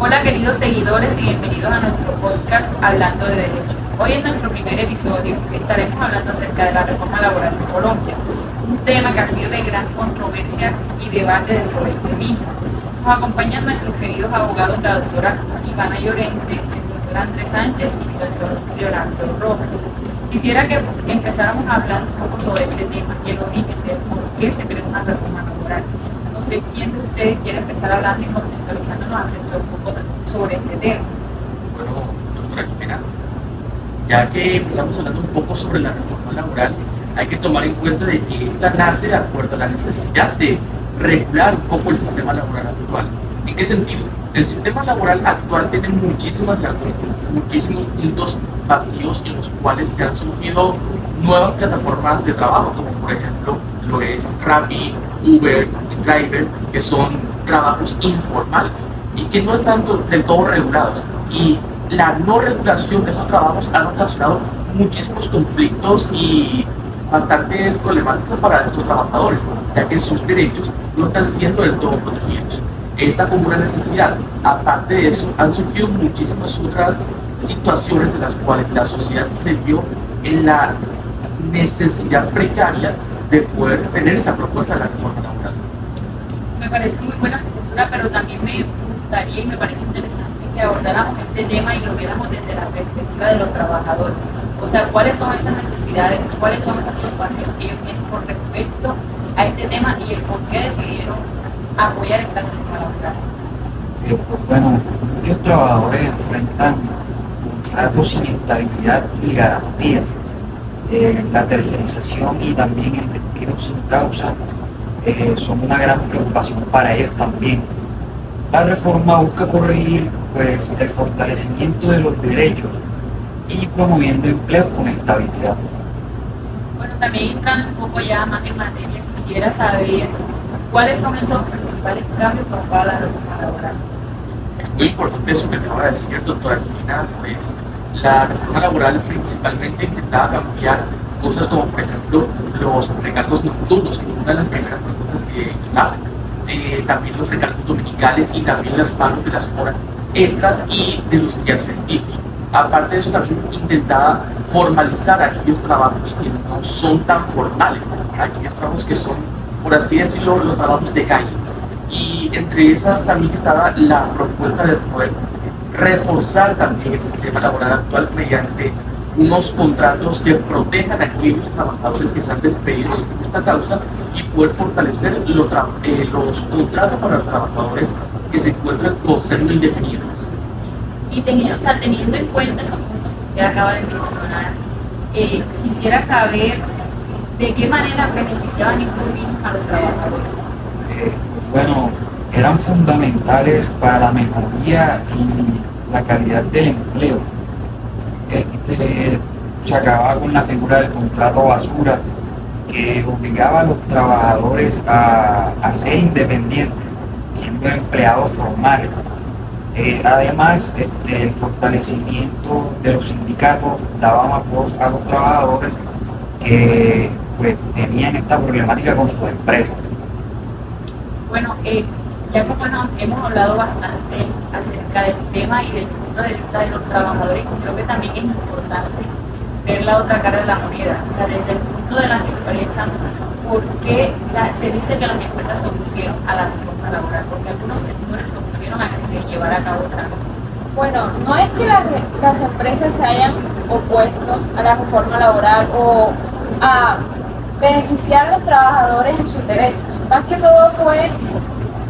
Hola queridos seguidores y bienvenidos a nuestro podcast Hablando de Derecho. Hoy en nuestro primer episodio estaremos hablando acerca de la reforma laboral en Colombia, un tema que ha sido de gran controversia y debate dentro de este mismo. Nos acompañan nuestros queridos abogados, la doctora Ivana Llorente, el doctor Andrés Sánchez y el doctor Leonardo Rojas. Quisiera que empezáramos a hablar un poco sobre este tema y el origen de por qué se creó una reforma laboral. No sé quién de ustedes quiere empezar hablando y contextualizándonos acerca un poco sobre este tema. Bueno, doctora Jimena, ya que empezamos hablando un poco sobre la reforma laboral, hay que tomar en cuenta de que esta nace de acuerdo a la necesidad de regular un poco el sistema laboral actual. ¿En qué sentido? El sistema laboral actual tiene muchísimas lagunas, muchísimos puntos vacíos en los cuales se han surgido nuevas plataformas de trabajo, como por ejemplo lo es Rappi, Uber, Driver, que son trabajos informales y que no están del todo regulados. Y la no regulación de esos trabajos ha ocasionado muchísimos conflictos y bastantes problemáticas para estos trabajadores, ya que sus derechos no están siendo del todo protegidos. Esa como una necesidad. Aparte de eso, han surgido muchísimas otras situaciones en las cuales la sociedad se vio en la necesidad precaria de poder tener esa propuesta de la reforma laboral. Me parece muy buena su postura, pero también me gustaría y me parece interesante que abordáramos este tema y lo viéramos desde la perspectiva de los trabajadores. O sea, ¿cuáles son esas necesidades, cuáles son esas preocupaciones que ellos tienen con respecto a este tema y el por qué decidieron apoyar esta reforma laboral? Pues bueno, muchos trabajadores enfrentan contratos sin estabilidad y garantías. La tercerización y también el despido sin causa son una gran preocupación para ellos también. La reforma busca corregir pues, el fortalecimiento de los derechos y promoviendo empleos con estabilidad. Bueno, también entrando un poco ya más en materia, quisiera saber cuáles son esos principales cambios para la reforma laboral. Es muy importante eso que acaba de decir, doctora Jimena, pues la reforma laboral principalmente intentaba cambiar cosas como, por ejemplo, los recargos nocturnos, que fue una de las primeras propuestas que hacen, también los recargos dominicales y también las pagos de las horas extras y de los días festivos. Aparte de eso, también intentaba formalizar aquellos trabajos que no son tan formales, aquellos trabajos que son, por así decirlo, los trabajos de calle. Y entre esas también estaba la propuesta de poder reforzar también el sistema laboral actual mediante unos contratos que protejan a aquellos trabajadores que sean despedidos sin justa causa y poder fortalecer los contratos para los trabajadores que se encuentran con término indefinido. Y teniendo en cuenta esos puntos que acaba de mencionar, quisiera saber de qué manera beneficiaban estos mismos a los trabajadores. Bueno, eran fundamentales para la mejoría y la calidad del empleo. Se acababa con la figura del contrato basura que obligaba a los trabajadores a ser independientes, siendo empleados formales. Además, el fortalecimiento de los sindicatos daba más voz a los trabajadores que pues, tenían esta problemática con sus empresas. Bueno, ya como hemos hablado bastante acerca del tema y del punto de vista de los trabajadores, creo que también es importante ver la otra cara de la moneda, o sea, desde el punto de las empresas, ¿por qué se dice que las empresas se opusieron a la reforma laboral? Porque algunos sectores se opusieron a que se llevara a cabo otra cosa. Bueno, no es que las empresas se hayan opuesto a la reforma laboral o a beneficiar a los trabajadores en sus derechos. Más que todo fue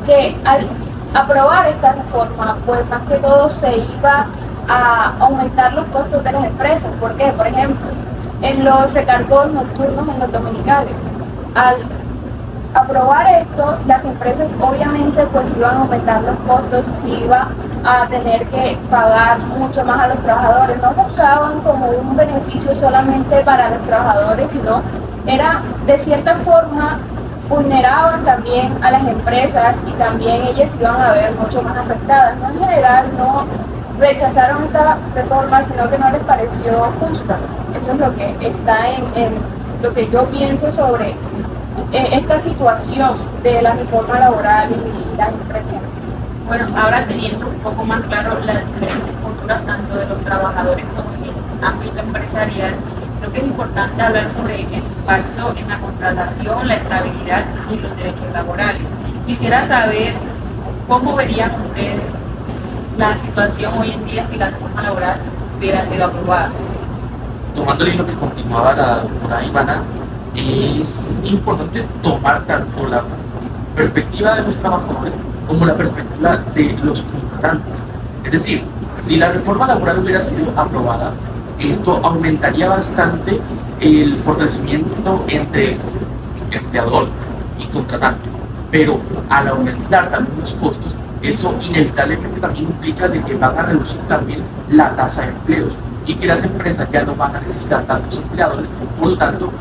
que al aprobar esta reforma, pues más que todo se iba a aumentar los costos de las empresas. ¿Por qué? Por ejemplo, en los recargos nocturnos en los dominicales. Al aprobar esto, las empresas obviamente pues iban a aumentar los costos y se iba a tener que pagar mucho más a los trabajadores. No buscaban como un beneficio solamente para los trabajadores, sino era de cierta forma vulneraban también a las empresas y también ellas iban a ver mucho más afectadas. No, en general no rechazaron esta reforma, sino que no les pareció justa. Eso es lo que está en lo que yo pienso sobre esta situación de la reforma laboral y las empresas. Bueno, ahora teniendo un poco más claro las diferentes posturas tanto de los trabajadores como en el ámbito empresarial, creo que es importante hablar sobre el impacto en la contratación, la estabilidad y los derechos laborales. Quisiera saber cómo verían ustedes la situación hoy en día si la reforma laboral hubiera sido aprobada. Tomando el hilo que continuaba la doctora Ivana, es importante tomar tanto la perspectiva de los trabajadores como la perspectiva de los contratantes. Es decir, si la reforma laboral hubiera sido aprobada, esto aumentaría bastante el fortalecimiento entre empleador y contratante. Pero al aumentar también los costos, eso inevitablemente también implica de que van a reducir también la tasa de empleos y que las empresas ya no van a necesitar tantos empleadores, por lo tanto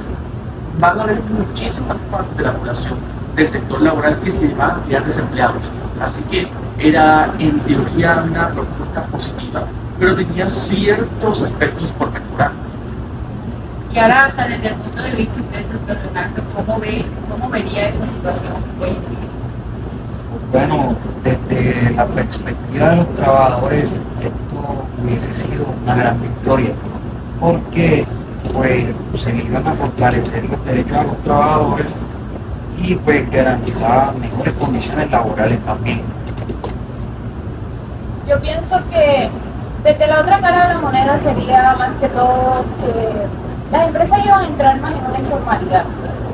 van a haber muchísimas partes de la población del sector laboral que se van a quedar desempleados. Así que era en teoría una propuesta positiva, pero tenía ciertos aspectos por mejorar. Y ahora, o sea, desde el punto de vista de doctor Leonardo, ¿cómo vería esa situación hoy en día? Bueno, desde la perspectiva de los trabajadores, esto hubiese sido una gran victoria, porque pues se le iban a fortalecer los derechos a los trabajadores y pues garantizaba mejores condiciones laborales también. Yo pienso que desde la otra cara de la moneda sería más que todo que las empresas iban a entrar más en una informalidad.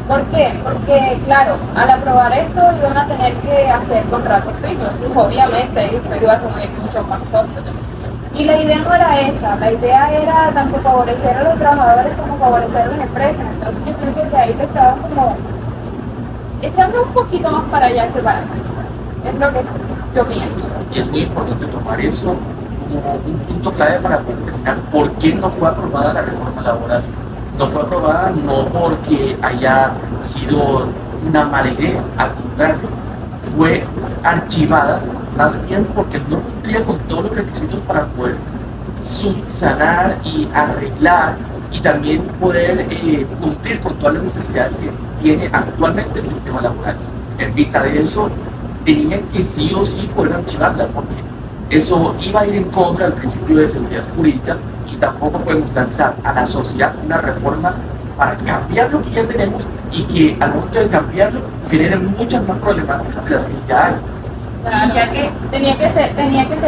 ¿Por qué? Porque, claro, al aprobar esto iban a tener que hacer contratos fijos y obviamente ellos iban a asumir mucho más costos. Y la idea no era esa, la idea era tanto favorecer a los trabajadores como favorecer a las empresas. Entonces yo pienso que ahí te estaban como echando un poquito más para allá que para acá. Es lo que yo pienso. Y es muy importante tomar eso como un punto clave para determinar por qué no fue aprobada la reforma laboral. No fue aprobada no porque haya sido una mala idea, al contrario, fue archivada más bien porque no cumplía con todos los requisitos para poder subsanar y arreglar y también poder cumplir con todas las necesidades que tiene actualmente el sistema laboral. En vista de eso, tenían que sí o sí poder archivarla porque eso iba a ir en contra del principio de seguridad jurídica y tampoco podemos lanzar a la sociedad una reforma para cambiar lo que ya tenemos y que al momento de cambiarlo genere muchas más problemáticas de las que ya hay. Claro, Y ya que tenía que ser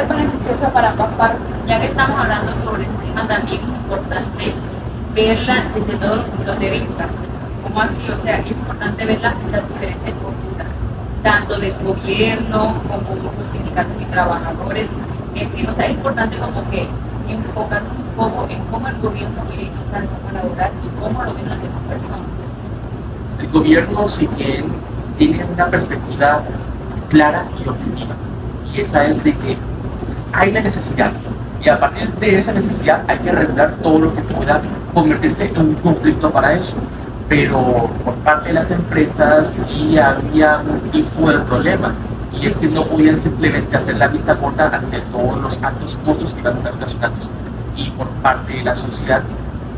beneficioso para ambas partes. Ya que estamos hablando sobre este tema, también es importante verla desde todos los puntos de vista. ¿Cómo así? O sea, es importante ver las diferentes posturas, tanto del gobierno como los sindicatos y trabajadores. En fin, o sea, es importante como que enfocarnos un poco en cómo el gobierno quiere esta reforma laboral y cómo lo ven las demás personas. El gobierno, si bien tiene una perspectiva clara y objetiva, y esa es de que hay una necesidad y a partir de esa necesidad hay que regular todo lo que pueda convertirse en un conflicto para eso, pero por parte de las empresas sí había un tipo de problema y es que no podían simplemente hacer la vista corta ante todos los actos mozos que iban a estar ocasionados y por parte de la sociedad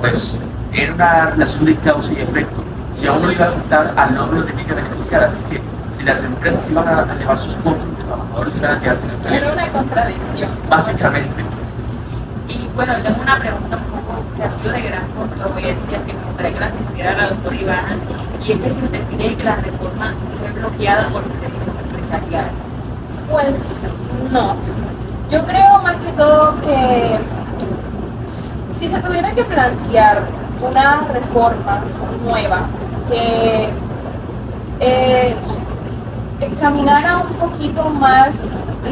pues era una relación de causa y efecto. Si a uno le iba a afectar, al otro le tenía que beneficiar, así que si las empresas iban a elevar sus costos, los trabajadores iban a quedarse en el Era empleo, una contradicción. básicamente. Y bueno, tengo una pregunta un poco que ha sido de gran controversia, que me gustaría que la respondiera la doctora Ivana, y es que si usted cree que la reforma fue bloqueada por los intereses empresariales. Pues no. Yo creo más que todo que si se tuviera que plantear una reforma nueva que examinara un poquito más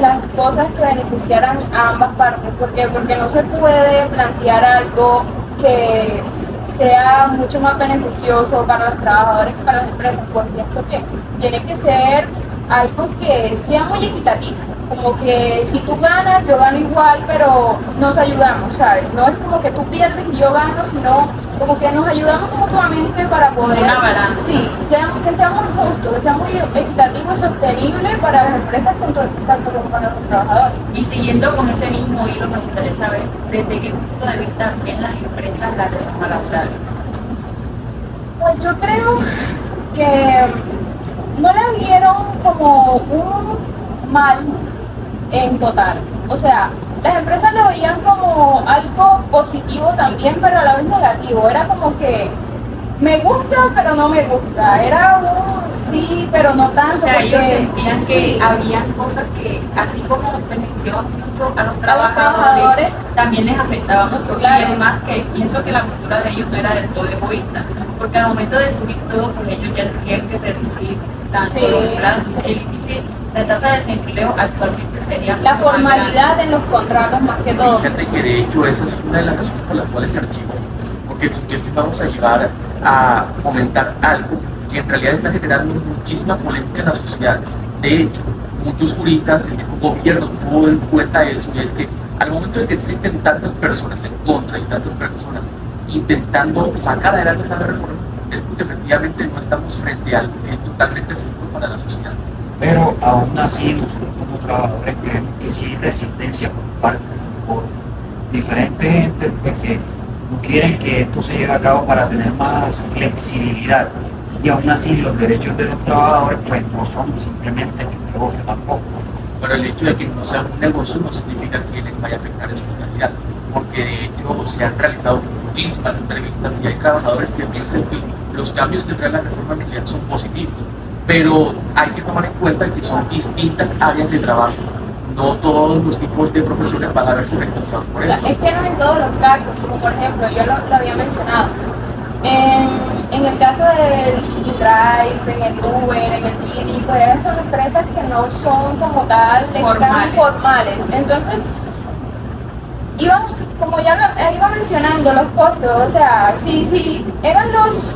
las cosas que beneficiaran a ambas partes, porque no se puede plantear algo que sea mucho más beneficioso para los trabajadores que para las empresas, porque pienso que tiene que ser algo que sea muy equitativo, como que si tú ganas, yo gano igual, pero nos ayudamos, ¿sabes? No es como que tú pierdes y yo gano, sino como que nos ayudamos mutuamente para poder... Una balanza. Sí, que sea muy justo, que sea muy equitativo y sostenible para las empresas tanto como para los trabajadores. Y siguiendo con ese mismo hilo, me gustaría saber desde qué punto de vista ven las empresas la reforma laboral. Pues yo creo que no la vieron como un mal en total. O sea, las empresas lo veían como algo positivo también, pero a la vez negativo. Era como que me gusta, pero no me gusta. Era un sí, pero no tanto. O sea, ellos sentían que sí, habían cosas que, así como beneficiaban mucho a los a los trabajadores, trabajadores, también les afectaba mucho. Claro. Y además que pienso que la cultura de ellos no era del todo egoísta, porque al momento de subir todo, pues ellos ya tenían que reducir tanto Sí. los empleados. Entonces, el índice, la tasa de desempleo actualmente sería la mucho más grande. formalidad en los contratos más que todo. Fíjate que de hecho esa es una de las razones por las cuales se archivó, porque con que vamos a llevar a fomentar algo que en realidad está generando muchísima polémica en la sociedad. De hecho, muchos juristas, el mismo gobierno tuvo en cuenta eso, y es que al momento de que existen tantas personas en contra y tantas personas intentando sacar adelante esa reforma, es porque efectivamente no estamos frente a algo que es totalmente seguro para la sociedad. Pero aún así nosotros como trabajadores creemos que sí hay resistencia por diferentes entes pues, que no quieren que esto se lleve a cabo para tener más flexibilidad, y aún así los derechos de los trabajadores pues no son simplemente un negocio tampoco. Pero el hecho de que no sea un negocio no significa que les vaya a afectar en su totalidad, porque de hecho se han realizado muchísimas entrevistas y hay trabajadores que piensan que los cambios que trae la reforma laboral son positivos, pero hay que tomar en cuenta que son distintas áreas de trabajo. No todos los tipos de profesiones van a verse beneficiados por eso. Es que no en todos los casos, como por ejemplo, yo lo había mencionado. En el caso del Drive, en el Uber, en el Didi, pues esas son empresas que no son como tal formales. Entonces, como ya iba mencionando, los costos, o sea, si eran los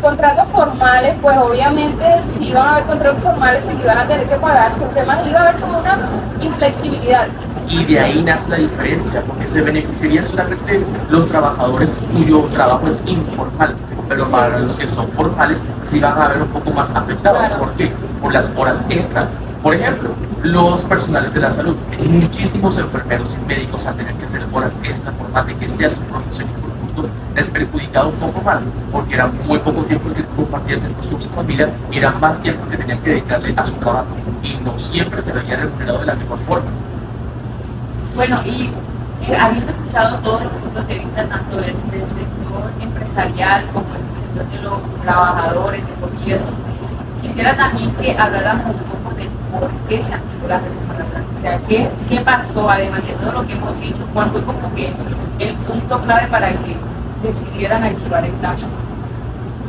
contratos formales, pues obviamente si iban a haber contratos formales se iban a tener que pagar, siempre más iba a haber como una inflexibilidad. Y de ahí nace la diferencia, porque se beneficiarían solamente los trabajadores cuyo trabajo es informal, pero para los que son formales sí van a ver un poco más afectados. Claro. ¿Por qué? Por las horas extras. Por ejemplo, los personales de la salud, muchísimos enfermeros y médicos al tener que hacer horas extras por más de que sea su profesión y por gusto, les perjudicaba un poco más, porque era muy poco tiempo el que compartían con su familia y era más tiempo que tenían que dedicarle a su trabajo, y no siempre se veía remunerado de la mejor forma. Bueno, y habiendo escuchado todos los puntos de vista, tanto del sector empresarial como del sector de los trabajadores, del gobierno, quisiera también que habláramos un poco de por qué se activó la reforma laboral. O sea, ¿qué pasó, además de todo lo que hemos dicho? ¿Cuál fue como que el punto clave para que decidieran activar el cambio?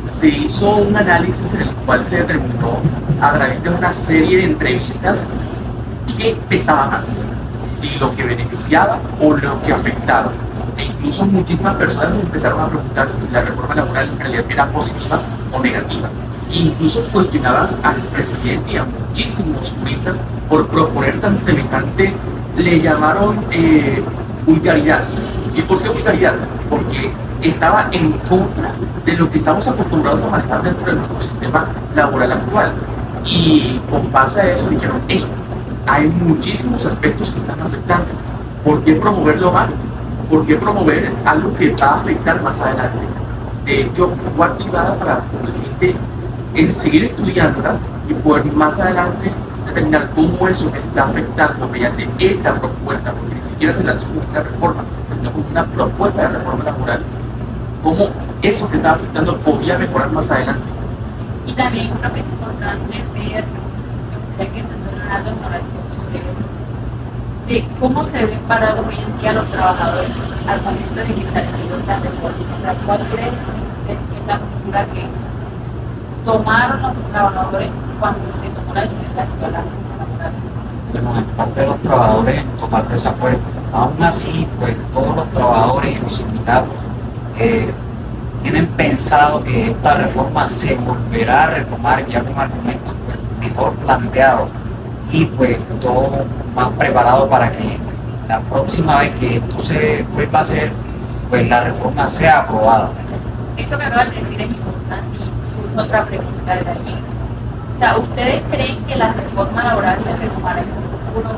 Se hizo un análisis en el cual se determinó a través de una serie de entrevistas qué pesaba más, si lo que beneficiaba o lo que afectaba. E incluso muchísimas personas empezaron a preguntarse si la reforma laboral en realidad era positiva o negativa. Incluso cuestionaban al presidente y a muchísimos juristas por proponer tan semejante, le llamaron vulgaridad. ¿Y por qué vulgaridad? Porque estaba en contra de lo que estamos acostumbrados a manejar dentro de nuestro sistema laboral actual. Y con base a eso dijeron, hey, hay muchísimos aspectos que están afectando. ¿Por qué promoverlo mal? ¿Por qué promover algo que va a afectar más adelante? De hecho, fue archivada para el fin de seguir estudiándola y poder más adelante determinar cómo eso está afectando mediante esa propuesta, porque ni siquiera se lanzó como una reforma, sino como una propuesta de reforma laboral, cómo eso que está afectando podía mejorar más adelante. Y también creo que es importante ver, ya que algo moral sobre eso, de cómo se ven parados hoy en día los trabajadores al momento de que se activó esta reforma. O sea, ¿cuál crees que es la postura que tomaron los trabajadores cuando se tomó la decisión de activar la reforma laboral? Bueno, en parte de los trabajadores en total desacuerdo. Aún así, pues todos los trabajadores y los sindicatos tienen pensado que esta reforma se volverá a retomar ya con argumentos pues, mejor planteados y pues todo más preparado para que la próxima vez que esto se vuelva a hacer, pues la reforma sea aprobada. Eso que acabas de decir es importante y surge otra pregunta de allí. O sea, ¿ustedes creen que la reforma laboral se retomará en un futuro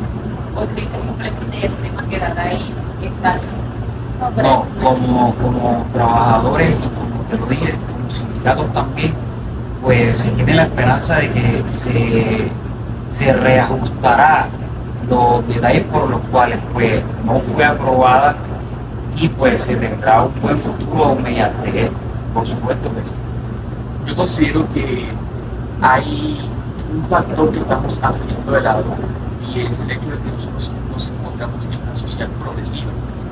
o creen que simplemente ya se tenga que quedar ahí estable? No, como trabajadores y como te lo dije, como sindicatos también, pues se tiene la esperanza de que se reajustará los detalles por los cuales pues no fue aprobada y pues se tendrá un buen futuro mediante esto, por supuesto que sí. Yo considero que hay un factor que estamos haciendo de lado y es el hecho de que nosotros nos encontramos en una sociedad progresiva,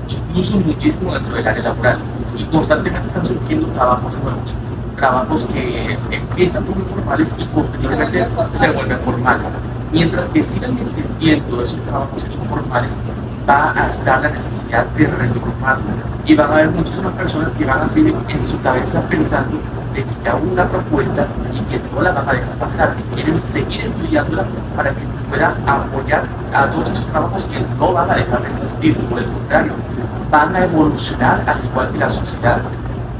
incluso muchísimo dentro del área laboral, y constantemente están surgiendo trabajos nuevos, trabajos que empiezan como informales y posteriormente se vuelven formales. Mientras que sigan existiendo esos trabajos informales, va a estar la necesidad de reformarlo y van a haber muchísimas personas que van a seguir en su cabeza pensando de que ya hubo una propuesta y que no la van a dejar pasar, que quieren seguir estudiándola para que puedan apoyar a todos esos trabajos que no van a dejar de existir. Por el contrario, van a evolucionar al igual que la sociedad.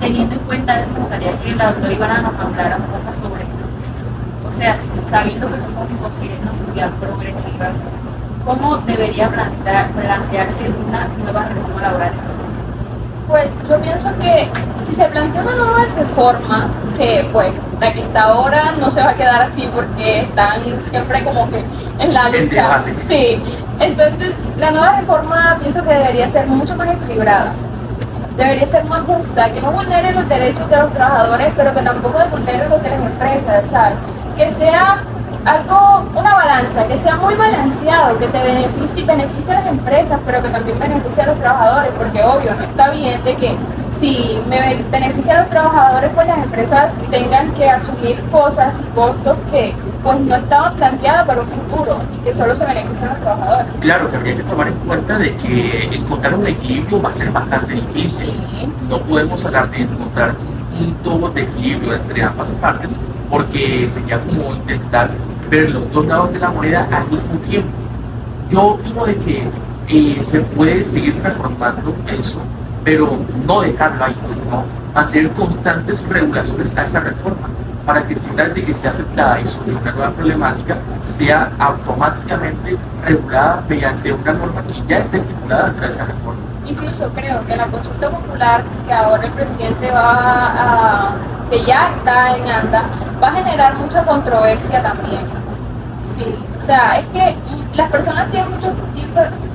Teniendo en cuenta eso, me gustaría que la doctora Ivana nos hablara un poco sobre esto. O sea, sabiendo que somos una sociedad progresiva, ¿cómo debería plantearse una nueva reforma laboral? Pues yo pienso que si se plantea una nueva reforma, que pues la que está ahora no se va a quedar así porque están siempre como que en la lucha. Sí, entonces la nueva reforma pienso que debería ser mucho más equilibrada, debería ser más justa, que no vulnere los derechos de los trabajadores, pero que tampoco vulnere los de las empresas, ¿sabes? Que sea algo, una balanza, que sea muy balanceado, que te beneficie a las empresas, pero que también beneficie a los trabajadores, porque obvio, no está bien de que si me beneficia a los trabajadores, pues las empresas tengan que asumir cosas y costos que pues no estaban planteadas para un futuro y que solo se benefician a los trabajadores. Claro que habría que tomar en cuenta de que encontrar un equilibrio va a ser bastante difícil. Sí. No podemos hablar de encontrar un punto de equilibrio entre ambas partes, porque sería como intentar ver los dos lados de la moneda al mismo tiempo. Yo opino de que se puede seguir reformando eso, pero no dejarlo ahí, sino mantener constantes regulaciones a esa reforma, para que si de que sea aceptada y surge una nueva problemática, sea automáticamente regulada mediante una norma que ya esté estipulada dentro de esa reforma. Incluso creo que la consulta popular que ahora el presidente que ya está en anda, va a generar mucha controversia también. Sí, o sea, es que las personas tienen muchos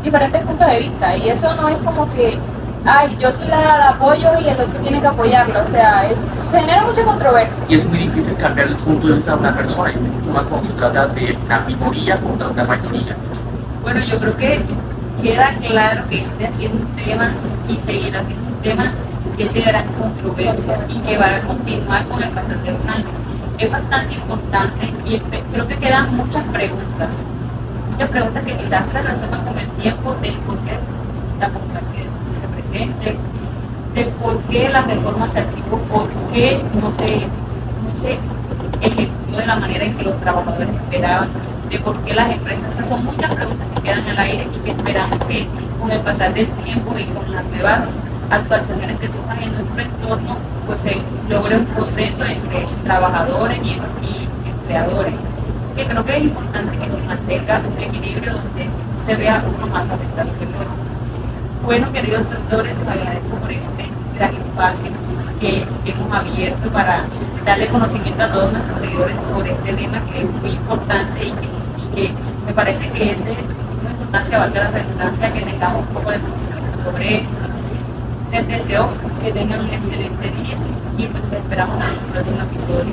diferentes puntos de vista y eso no es como que, ay, yo sí la apoyo y el otro tiene que apoyarlo, o sea, se genera mucha controversia. Y es muy difícil cambiar el punto de vista de una persona, y mucho más cuando se trata de una minoría contra una mayoría. Bueno, yo creo que queda claro que este ha sido un tema y seguirá siendo un tema que es de gran controversia y que va a continuar con el pasar de los años. Es bastante importante y creo que quedan muchas preguntas que quizás se resuelvan con el tiempo del por qué la popular que se presente, de por qué la reforma se archivó, por qué no se ejecutó de la manera en que los trabajadores esperaban, de por qué las empresas. Esas son muchas preguntas que quedan al aire y que esperamos que con el pasar del tiempo y con las nuevas actualizaciones que surjan en nuestro entorno, pues se logre un proceso entre trabajadores y empleadores. Que creo que es importante que se mantenga un equilibrio donde se vea uno más afectado que el otro. Bueno, queridos doctores, les agradezco por este gran espacio que hemos abierto para darle conocimiento a todos nuestros seguidores sobre este tema que es muy importante y que me parece que es de una importancia, valga la redundancia, que tengamos un poco de conocimiento sobre esto. Les deseo que tengan un excelente día y pues te esperamos en el próximo episodio.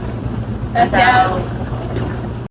Gracias. Chao.